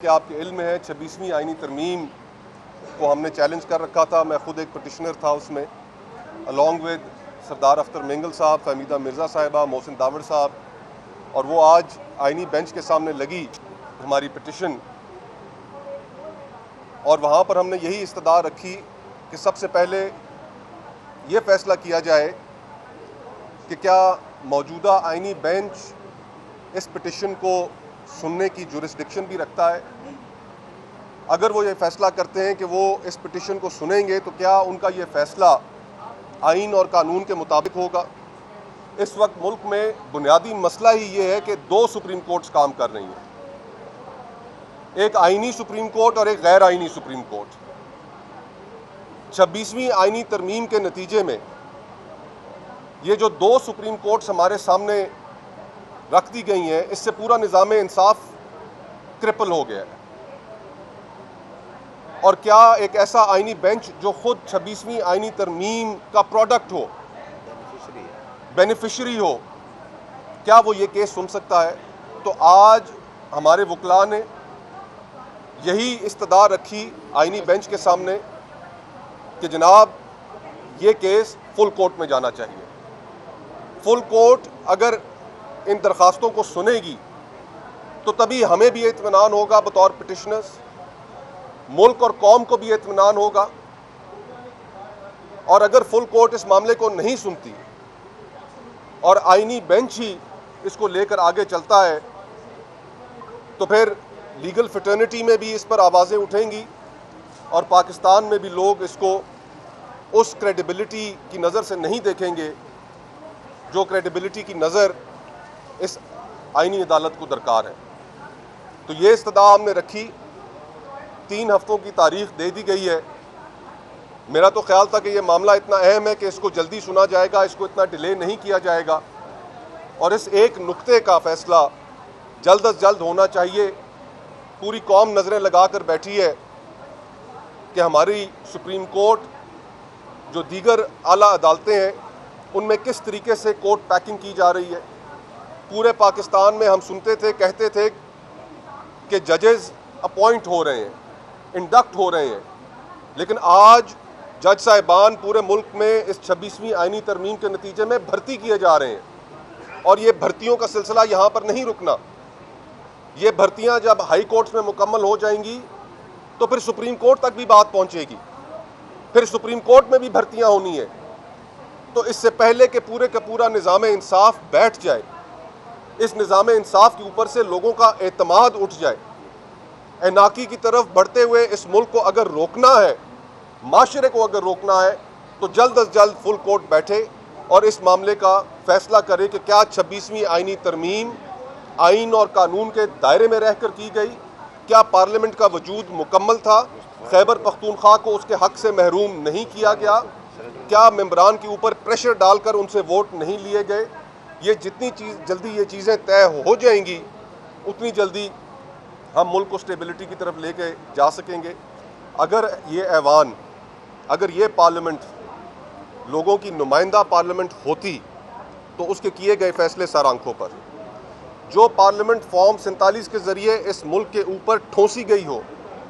कि आपके इल्म है 26वीं आईनी तरमीम को हमने चैलेंज कर रखा था। मैं ख़ुद एक पटिशनर था उसमें, अलॉन्ग विद सरदार अख्तर मेंगल साहब, फहमीदा मिर्ज़ा साहिबा, मोहसिन दावड़ साहब, और वो आज आईनी बेंच के सामने लगी हमारी पटिशन। और वहाँ पर हमने यही इस्तदा रखी कि सबसे पहले ये फ़ैसला किया जाए कि क्या मौजूदा आईनी बेंच इस पटिशन को सुनने की जुरिस्डिक्शन भी रखता है। अगर वो ये फ़ैसला करते हैं कि वो इस पिटिशन को सुनेंगे तो क्या उनका ये फ़ैसला आइन और कानून के मुताबिक होगा। इस वक्त मुल्क में बुनियादी मसला ही ये है कि दो सुप्रीम कोर्ट्स काम कर रही हैं, एक आइनी सुप्रीम कोर्ट और एक गैर आइनी सुप्रीम कोर्ट। 26वीं आइनी तरमीम के नतीजे में ये जो दो सुप्रीम कोर्ट्स हमारे सामने रख दी गई हैं, इससे पूरा निज़ाम इंसाफ क्रिपल हो गया है। और क्या एक ऐसा आईनी बेंच जो खुद 26वीं आईनी तरमीम का प्रोडक्ट हो, बेनिफिशरी हो, क्या वो ये केस सुन सकता है। तो आज हमारे वकला ने यही इस्तदा रखी आईनी बेंच के सामने कि जनाब ये केस फुल कोर्ट में जाना चाहिए। फुल कोर्ट अगर इन दरख्वास्तों को सुनेगी तो तभी हमें भी इत्मीनान होगा बतौर पिटिशनर्स, मुल्क और कौम को भी इत्मीनान होगा। और अगर फुल कोर्ट इस मामले को नहीं सुनती और आईनी बेंच ही इसको लेकर आगे चलता है तो फिर लीगल फ्रेटर्निटी में भी इस पर आवाज़ें उठेंगी और पाकिस्तान में भी लोग इसको उस क्रेडिबिलिटी की नज़र से नहीं देखेंगे जो क्रेडिबिलिटी की नज़र इस आईनी अदालत को दरकार है। तो ये इस्तदा हमने रखी, 3 हफ्तों की तारीख दे दी गई है। मेरा तो ख्याल था कि ये मामला इतना अहम है कि इसको जल्दी सुना जाएगा, इसको इतना डिले नहीं किया जाएगा और इस एक नुक्ते का फ़ैसला जल्द अज जल्द होना चाहिए। पूरी कौम नज़रें लगा कर बैठी है कि हमारी सुप्रीम कोर्ट जो दीगर आला अदालतें हैं उनमें किस तरीके से कोर्ट पैकिंग की जा रही है। पूरे पाकिस्तान में हम सुनते थे, कहते थे कि जजेस अपॉइंट हो रहे हैं, इंडक्ट हो रहे हैं, लेकिन आज जज साहिबान पूरे मुल्क में इस 26वीं आईनी तरमीम के नतीजे में भर्ती किए जा रहे हैं। और ये भर्तियों का सिलसिला यहाँ पर नहीं रुकना। ये भर्तियाँ जब हाई कोर्ट्स में मुकम्मल हो जाएंगी तो फिर सुप्रीम कोर्ट तक भी बात पहुँचेगी, फिर सुप्रीम कोर्ट में भी भर्तियाँ होनी है। तो इससे पहले कि पूरे का पूरा निज़ाम इंसाफ बैठ जाए, इस निज़ाम इंसाफ के ऊपर से लोगों का एतमाद उठ जाए, एनाकी की तरफ बढ़ते हुए इस मुल्क को अगर रोकना है, माशरे को अगर रोकना है, तो जल्द अज जल्द फुल कोर्ट बैठे और इस मामले का फ़ैसला करे कि क्या 26वीं आईनी तरमीम आइन और कानून के दायरे में रहकर की गई, क्या पार्लियामेंट का वजूद मुकम्मल था, खैबर पख्तूनख्वा को उसके हक़ से महरूम नहीं किया गया, क्या मेंबरान के ऊपर प्रेशर डालकर उनसे वोट नहीं लिए गए। ये जितनी जल्दी ये चीज़ें तय हो जाएंगी उतनी जल्दी हम मुल्क को स्टेबिलिटी की तरफ लेके जा सकेंगे। अगर ये ऐवान, अगर ये पार्लियामेंट लोगों की नुमाइंदा पार्लियामेंट होती तो उसके किए गए फैसले सर आंखों पर, जो पार्लियामेंट फॉर्म 47 के ज़रिए इस मुल्क के ऊपर ठोंसी गई हो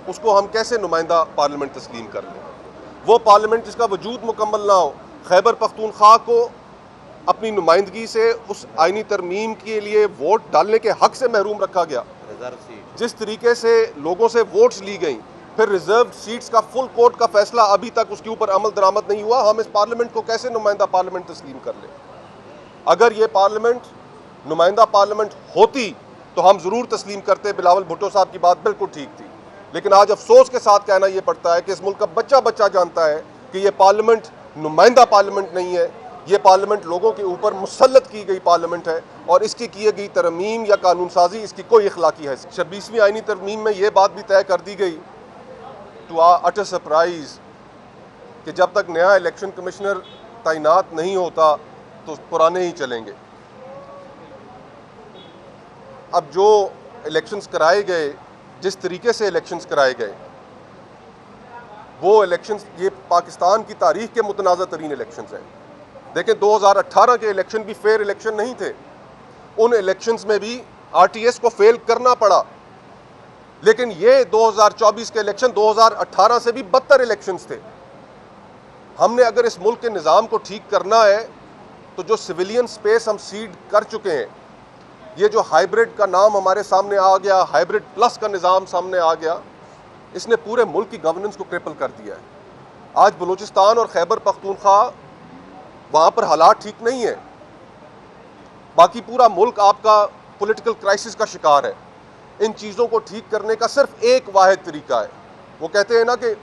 उसको हम कैसे नुमाइंदा पार्लियामेंट तस्लीम कर लें। वो पार्लियामेंट जिसका वजूद मुकम्मल ना हो, खैबर पख्तूनख्वा को अपनी नुमाइंदगी से उस आईनी तरमीम के लिए वोट डालने के हक़ से महरूम रखा गया, जिस तरीके से लोगों से वोट्स ली गई, फिर रिजर्व सीट्स का फुल कोर्ट का फैसला अभी तक उसके ऊपर अमल दरामद नहीं हुआ। हम इस पार्लियामेंट को कैसे नुमाइंदा पार्लियामेंट तस्लीम कर लें। अगर ये पार्लियामेंट नुमाइंदा पार्लियामेंट होती तो हम ज़रूर तस्लीम करते। बिलावल भुट्टो साहब की बात बिल्कुल ठीक थी, लेकिन आज अफसोस के साथ कहना यह पड़ता है कि इस मुल्क का बच्चा बच्चा जानता है कि यह पार्लियामेंट नुमाइंदा पार्लियामेंट नहीं है, ये पार्लियामेंट लोगों के ऊपर मुसल्लत की गई पार्लियामेंट है और इसकी की गई तरमीम या कानून साजी इसकी कोई इखलाकी है। 26वीं आईनी तरमीम में ये बात भी तय कर दी गई, टू आवर अटर सरप्राइज, कि जब तक नया इलेक्शन कमिश्नर तैनात नहीं होता तो पुराने ही चलेंगे। अब जो इलेक्शंस कराए गए, जिस तरीके से इलेक्शंस कराए गए, वो इलेक्शंस ये पाकिस्तान की तारीख के मुतनाज़ा तरीन इलेक्शंस हैं। देखें 2018 के इलेक्शन भी फेयर इलेक्शन नहीं थे, उन इलेक्शंस में भी आरटीएस को फेल करना पड़ा। लेकिन ये 2024 के इलेक्शन 2018 से भी बदतर इलेक्शंस थे। हमने अगर इस मुल्क के निज़ाम को ठीक करना है तो जो सिविलियन स्पेस हम सीड कर चुके हैं, ये जो हाइब्रिड का नाम हमारे सामने आ गया, हाइब्रिड प्लस का निज़ाम सामने आ गया, इसने पूरे मुल्क की गवर्नेंस को क्रिपल कर दिया है। आज बलूचिस्तान और खैबर पख्तूनख्वा, वहाँ पर हालात ठीक नहीं है, बाकी पूरा मुल्क आपका पॉलिटिकल क्राइसिस का शिकार है। इन चीज़ों को ठीक करने का सिर्फ एक वाहिद तरीका है। वो कहते हैं ना कि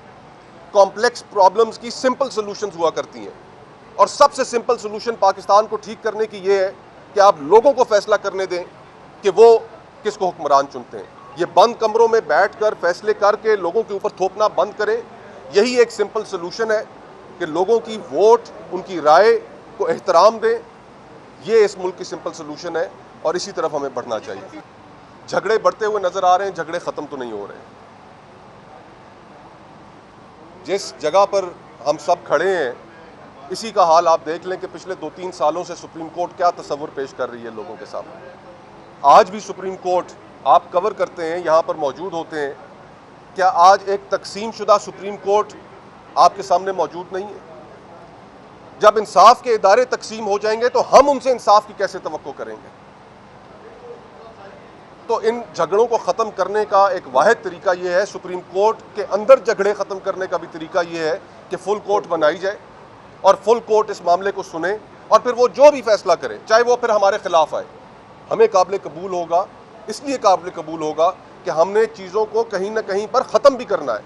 कॉम्प्लेक्स प्रॉब्लम्स की सिंपल सॉल्यूशंस हुआ करती हैं, और सबसे सिंपल सॉल्यूशन पाकिस्तान को ठीक करने की ये है कि आप लोगों को फैसला करने दें कि वो किसको हुक्मरान चुनते हैं। ये बंद कमरों में बैठकर फैसले करके लोगों के ऊपर थोपना बंद करें। यही एक सिंपल सॉल्यूशन है कि लोगों की वोट, उनकी राय को एहतराम दें। ये इस मुल्क की सिंपल सॉल्यूशन है और इसी तरफ हमें बढ़ना चाहिए। झगड़े बढ़ते हुए नजर आ रहे हैं, झगड़े खत्म तो नहीं हो रहे। जिस जगह पर हम सब खड़े हैं, इसी का हाल आप देख लें कि पिछले 2-3 सालों से सुप्रीम कोर्ट क्या तस्वुर पेश कर रही है लोगों के सामने। आज भी सुप्रीम कोर्ट आप कवर करते हैं, यहाँ पर मौजूद होते हैं। क्या आज एक तकसीम शुदा सुप्रीम कोर्ट आपके सामने मौजूद नहीं है? जब इंसाफ के इदारे तकसीम हो जाएंगे तो हम उनसे इंसाफ की कैसे तवक्को करेंगे? तो इन झगड़ों को ख़त्म करने का एक वाहिद तरीका यह है, सुप्रीम कोर्ट के अंदर झगड़े ख़त्म करने का भी तरीका यह है कि फुल कोर्ट बनाई जाए और फुल कोर्ट इस मामले को सुने और फिर वो जो भी फैसला करे, चाहे वो फिर हमारे खिलाफ आए, हमें काबिल कबूल होगा। इसलिए काबिल कबूल होगा कि हमने चीज़ों को कहीं ना कहीं पर ख़त्म भी करना है।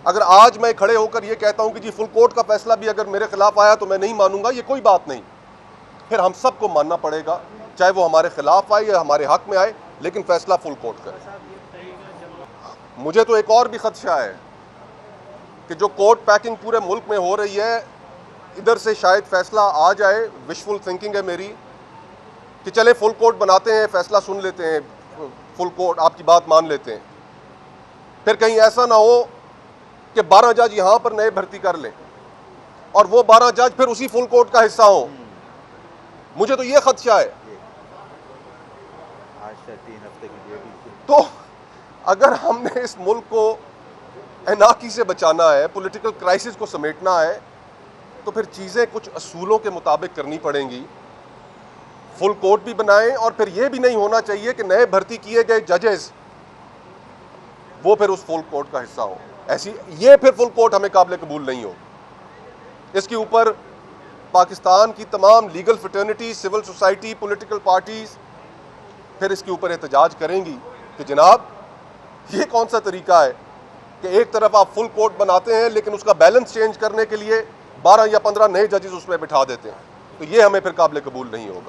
अगर आज मैं खड़े होकर ये कहता हूँ कि जी फुल कोर्ट का फैसला भी अगर मेरे खिलाफ आया तो मैं नहीं मानूंगा, ये कोई बात नहीं। फिर हम सबको मानना पड़ेगा, चाहे वो हमारे खिलाफ आए या हमारे हक में आए, लेकिन फैसला फुल कोर्ट करे। मुझे तो एक और भी खदशा है कि जो कोर्ट पैकिंग पूरे मुल्क में हो रही है, इधर से शायद फैसला आ जाए। विशफुल थिंकिंग है मेरी कि चले फुल कोर्ट बनाते हैं, फैसला सुन लेते हैं, फुल कोर्ट आपकी बात मान लेते हैं, फिर कहीं ऐसा ना हो कि 12 जज यहाँ पर नए भर्ती कर लें और वो 12 जज फिर उसी फुल कोर्ट का हिस्सा हो। मुझे तो ये खदशा है। तो अगर हमने इस मुल्क को अनाकी से बचाना है, पॉलिटिकल क्राइसिस को समेटना है, तो फिर चीज़ें कुछ असूलों के मुताबिक करनी पड़ेंगी। फुल कोर्ट भी बनाएं और फिर यह भी नहीं होना चाहिए कि नए भर्ती किए गए जजेस वो फिर उस फुल कोर्ट का हिस्सा हो। ऐसी ये फिर फुल कोर्ट हमें काबिल कबूल नहीं हो। इसके ऊपर पाकिस्तान की तमाम legal fraternity, civil society, political parties फिर इसके ऊपर एहतजाज करेंगी कि जनाब ये कौन सा तरीका है कि एक तरफ आप फुल कोर्ट बनाते हैं लेकिन उसका बैलेंस चेंज करने के लिए 12 या 15 नए जजेस उसमें बिठा देते हैं। तो ये हमें फिर काबिल कबूल नहीं होगा।